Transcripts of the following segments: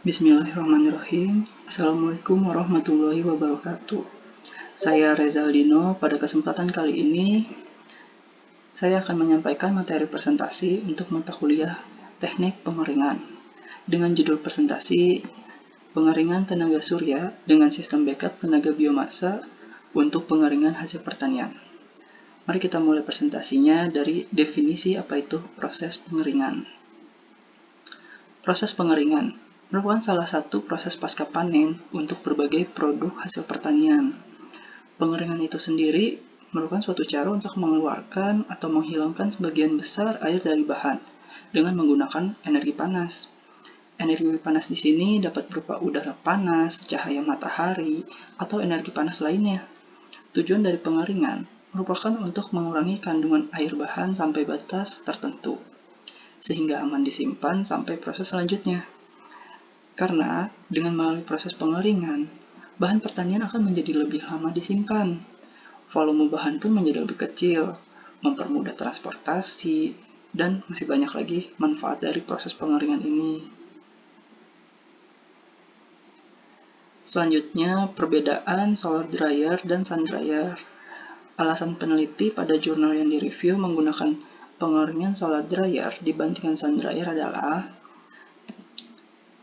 Bismillahirrahmanirrahim. Assalamualaikum warahmatullahi wabarakatuh. Saya Reza Aldino. Pada kesempatan kali ini, saya akan menyampaikan materi presentasi untuk mata kuliah Teknik Pengeringan dengan judul presentasi Pengeringan Tenaga Surya dengan Sistem Backup Tenaga Biomasa untuk Pengeringan Hasil Pertanian. Mari kita mulai presentasinya dari definisi apa itu proses pengeringan. Proses pengeringan merupakan salah satu proses pasca panen untuk berbagai produk hasil pertanian. Pengeringan itu sendiri merupakan suatu cara untuk mengeluarkan atau menghilangkan sebagian besar air dari bahan dengan menggunakan energi panas. Energi panas di sini dapat berupa udara panas, cahaya matahari, atau energi panas lainnya. Tujuan dari pengeringan merupakan untuk mengurangi kandungan air bahan sampai batas tertentu, sehingga aman disimpan sampai proses selanjutnya. Karena dengan melalui proses pengeringan, bahan pertanian akan menjadi lebih lama disimpan. Volume bahan pun menjadi lebih kecil, mempermudah transportasi, dan masih banyak lagi manfaat dari proses pengeringan ini. Selanjutnya, perbedaan solar dryer dan sun dryer. Alasan peneliti pada jurnal yang direview menggunakan pengeringan solar dryer dibandingkan sun dryer adalah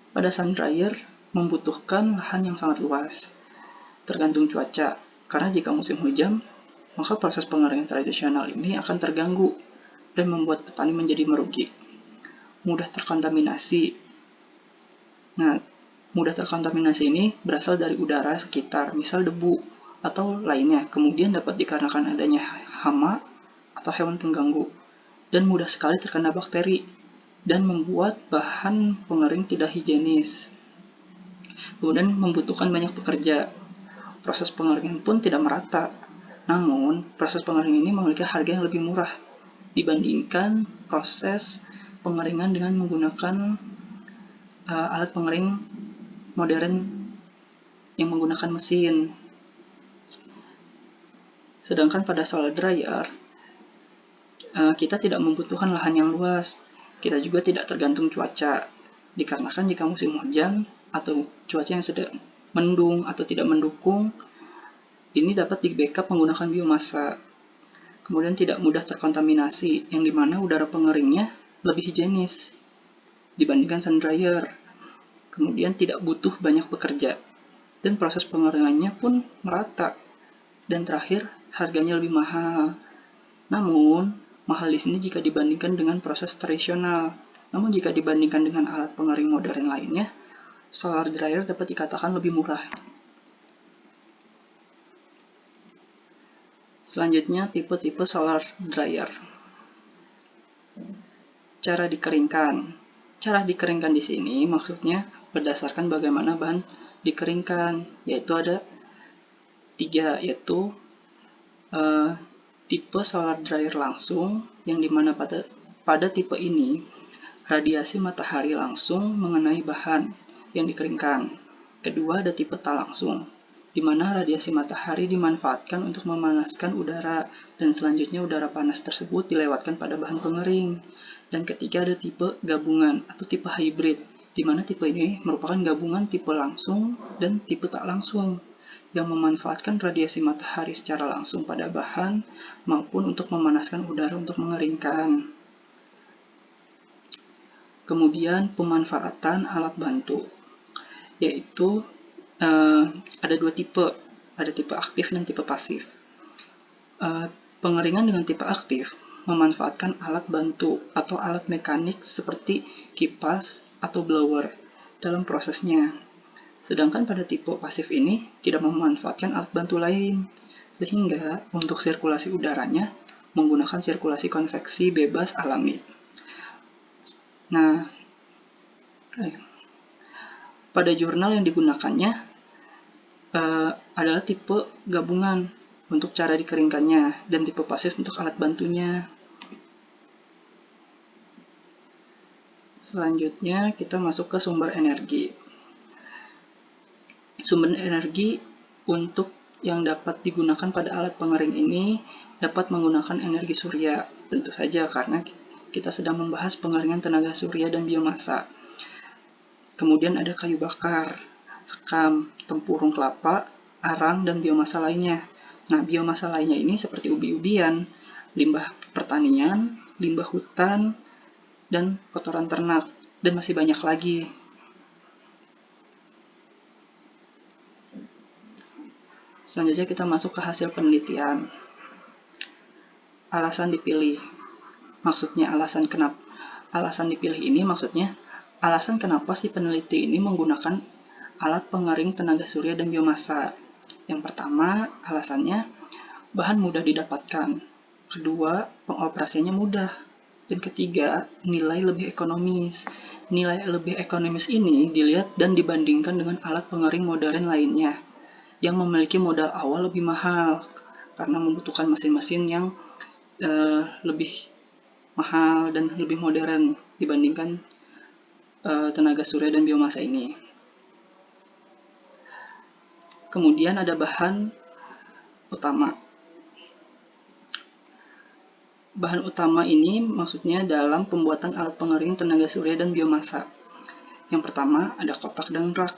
pada sun dryer membutuhkan lahan yang sangat luas, tergantung cuaca, karena jika musim hujan, maka proses pengeringan tradisional ini akan terganggu dan membuat petani menjadi merugi. Mudah terkontaminasi. Nah, mudah terkontaminasi ini berasal dari udara sekitar, misal debu atau lainnya, kemudian dapat dikarenakan adanya hama atau hewan pengganggu, dan mudah sekali terkena bakteri, dan membuat bahan pengering tidak higienis. Kemudian membutuhkan banyak pekerja. Proses pengeringan pun tidak merata. Namun, proses pengeringan ini memiliki harga yang lebih murah dibandingkan proses pengeringan dengan menggunakan alat pengering modern yang menggunakan mesin. Sedangkan pada solar dryer, kita tidak membutuhkan lahan yang luas. Kita juga tidak tergantung cuaca, dikarenakan jika musim hujan atau cuaca yang sedang mendung atau tidak mendukung, ini dapat di-backup menggunakan biomasa. Kemudian tidak mudah terkontaminasi, yang dimana udara pengeringnya lebih higienis dibandingkan sun dryer. Kemudian tidak butuh banyak pekerja, dan proses pengeringannya pun merata. Dan terakhir, harganya lebih mahal. Namun, mahal di sini jika dibandingkan dengan proses tradisional. Namun jika dibandingkan dengan alat pengering modern lainnya, solar dryer dapat dikatakan lebih murah. Selanjutnya, tipe-tipe solar dryer. Cara dikeringkan. Cara dikeringkan di sini maksudnya berdasarkan bagaimana bahan dikeringkan, yaitu ada 3, yaitu tipe solar dryer langsung, yang dimana pada tipe ini radiasi matahari langsung mengenai bahan yang dikeringkan. Kedua, ada tipe tak langsung, di mana radiasi matahari dimanfaatkan untuk memanaskan udara, dan selanjutnya udara panas tersebut dilewatkan pada bahan pengering. Dan ketiga, ada tipe gabungan atau tipe hybrid, di mana tipe ini merupakan gabungan tipe langsung dan tipe tak langsung, yang memanfaatkan radiasi matahari secara langsung pada bahan maupun untuk memanaskan udara untuk mengeringkan. Kemudian pemanfaatan alat bantu, yaitu ada 2 tipe, ada tipe aktif dan tipe pasif. Pengeringan dengan tipe aktif memanfaatkan alat bantu atau alat mekanik seperti kipas atau blower dalam prosesnya. Sedangkan pada tipe pasif ini tidak memanfaatkan alat bantu lain, sehingga untuk sirkulasi udaranya menggunakan sirkulasi konveksi bebas alami. Nah, pada jurnal yang digunakannya adalah tipe gabungan untuk cara dikeringkannya, dan tipe pasif untuk alat bantunya. Selanjutnya kita masuk ke sumber energi. Sumber energi untuk yang dapat digunakan pada alat pengering ini dapat menggunakan energi surya, tentu saja karena kita sedang membahas pengeringan tenaga surya dan biomasa. Kemudian ada kayu bakar, sekam, tempurung kelapa, arang, dan biomasa lainnya. Nah, biomasa lainnya ini seperti ubi-ubian, limbah pertanian, limbah hutan, dan kotoran ternak, dan masih banyak lagi. Selanjutnya kita masuk ke hasil penelitian. Alasan dipilih. Maksudnya alasan dipilih ini maksudnya alasan kenapa si peneliti ini menggunakan alat pengering tenaga surya dan biomasa. Yang pertama, alasannya bahan mudah didapatkan. Kedua, pengoperasiannya mudah. Dan ketiga, nilai lebih ekonomis. Nilai lebih ekonomis ini dilihat dan dibandingkan dengan alat pengering modern lainnya yang memiliki modal awal lebih mahal karena membutuhkan mesin-mesin yang lebih mahal dan lebih modern dibandingkan tenaga surya dan biomasa ini. Kemudian ada bahan utama. Bahan utama ini maksudnya dalam pembuatan alat pengering tenaga surya dan biomasa. Yang pertama ada kotak dan rak.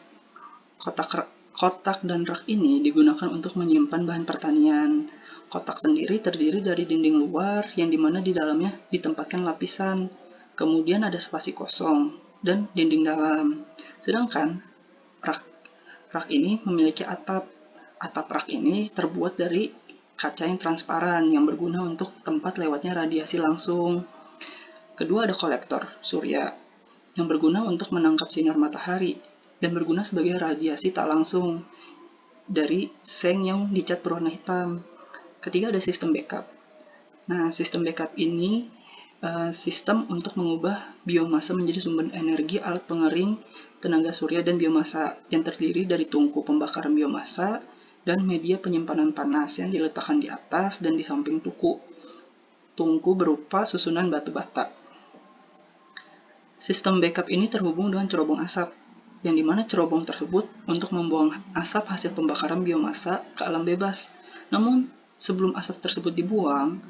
Kotak dan rak ini digunakan untuk menyimpan bahan pertanian. Kotak sendiri terdiri dari dinding luar yang dimana di dalamnya ditempatkan lapisan. Kemudian ada spasi kosong dan dinding dalam. Sedangkan rak ini memiliki atap. Atap rak ini terbuat dari kaca yang transparan yang berguna untuk tempat lewatnya radiasi langsung. Kedua ada kolektor surya yang berguna untuk menangkap sinar matahari dan berguna sebagai radiasi tak langsung dari seng yang dicat berwarna hitam. Ketiga ada sistem backup. Nah, sistem backup ini sistem untuk mengubah biomasa menjadi sumber energi alat pengering tenaga surya dan biomasa yang terdiri dari tungku pembakaran biomasa dan media penyimpanan panas yang diletakkan di atas dan di samping tungku. Tungku berupa susunan batu bata. Sistem backup ini terhubung dengan cerobong asap, yang dimana cerobong tersebut untuk membuang asap hasil pembakaran biomasa ke alam bebas. Namun, sebelum asap tersebut dibuang,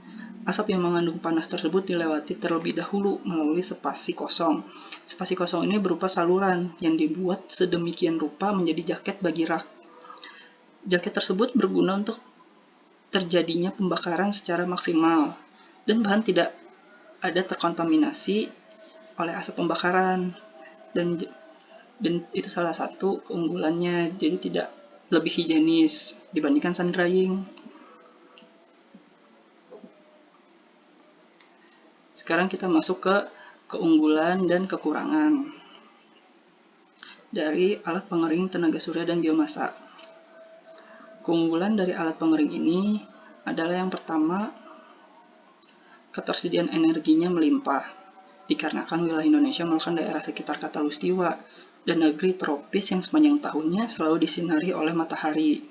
asap yang mengandung panas tersebut dilewati terlebih dahulu melalui spasi kosong. Spasi kosong ini berupa saluran yang dibuat sedemikian rupa menjadi jaket bagi rak. Jaket tersebut berguna untuk terjadinya pembakaran secara maksimal dan bahan tidak ada terkontaminasi oleh asap pembakaran. Dan itu salah satu keunggulannya, jadi tidak lebih higienis dibandingkan sun drying. Sekarang kita masuk ke keunggulan dan kekurangan dari alat pengering tenaga surya dan biomasa. Keunggulan dari alat pengering ini adalah yang pertama, ketersediaan energinya melimpah, dikarenakan wilayah Indonesia merupakan daerah sekitar Khatalustiwa dan negeri tropis yang sepanjang tahunnya selalu disinari oleh matahari.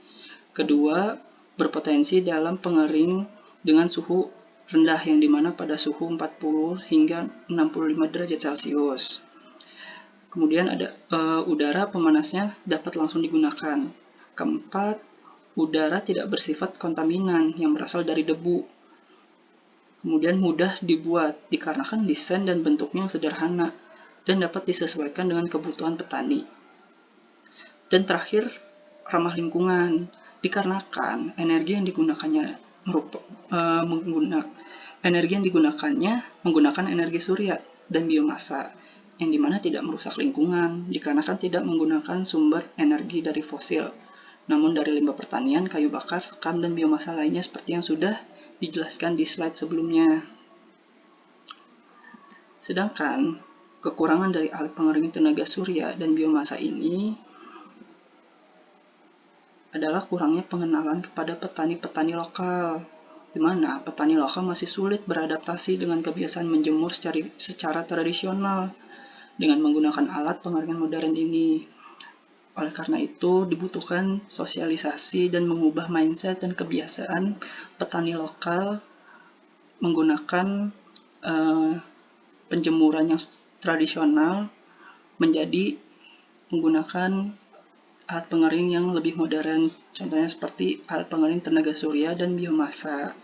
Kedua, berpotensi dalam pengering dengan suhu rendah yang dimana pada suhu 40 hingga 65 derajat Celcius. Kemudian ada udara pemanasnya dapat langsung digunakan. Keempat, udara tidak bersifat kontaminan yang berasal dari debu. Kemudian mudah dibuat dikarenakan desain dan bentuknya yang sederhana dan dapat disesuaikan dengan kebutuhan petani. Dan terakhir, ramah lingkungan dikarenakan energi yang digunakannya menggunakan energi surya dan biomasa yang dimana tidak merusak lingkungan dikarenakan tidak menggunakan sumber energi dari fosil, namun dari limbah pertanian, kayu bakar, sekam, dan biomasa lainnya seperti yang sudah dijelaskan di slide sebelumnya. Sedangkan kekurangan dari alat pengering tenaga surya dan biomasa ini adalah kurangnya pengenalan kepada petani-petani lokal, di mana petani lokal masih sulit beradaptasi dengan kebiasaan menjemur secara tradisional dengan menggunakan alat pengeringan modern ini. Oleh karena itu, dibutuhkan sosialisasi dan mengubah mindset dan kebiasaan petani lokal menggunakan penjemuran yang tradisional menjadi menggunakan alat pengering yang lebih modern, contohnya seperti alat pengering tenaga surya dan biomasa.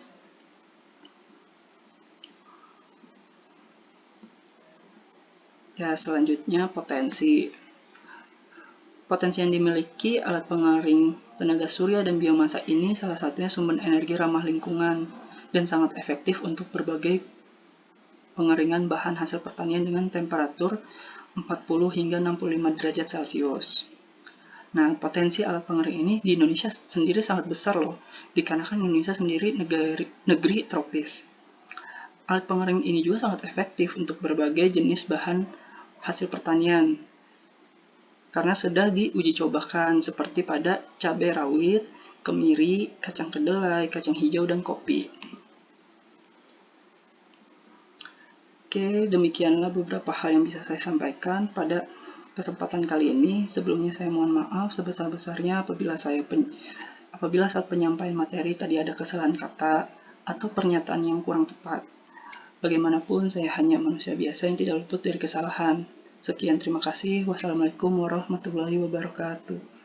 Ya, selanjutnya potensi. Potensi yang dimiliki alat pengering tenaga surya dan biomasa ini salah satunya sumber energi ramah lingkungan dan sangat efektif untuk berbagai pengeringan bahan hasil pertanian dengan temperatur 40 hingga 65 derajat Celcius. Nah, potensi alat pengering ini di Indonesia sendiri sangat besar loh, dikarenakan Indonesia sendiri negeri tropis. Alat pengering ini juga sangat efektif untuk berbagai jenis bahan hasil pertanian, karena sudah diuji cobakan seperti pada cabai rawit, kemiri, kacang kedelai, kacang hijau, dan kopi. Oke, demikianlah beberapa hal yang bisa saya sampaikan pada kesempatan kali ini. Sebelumnya saya mohon maaf sebesar-besarnya apabila saat penyampaian materi tadi ada kesalahan kata atau pernyataan yang kurang tepat. Bagaimanapun saya hanya manusia biasa yang tidak luput dari kesalahan. Sekian, terima kasih. Wassalamualaikum warahmatullahi wabarakatuh.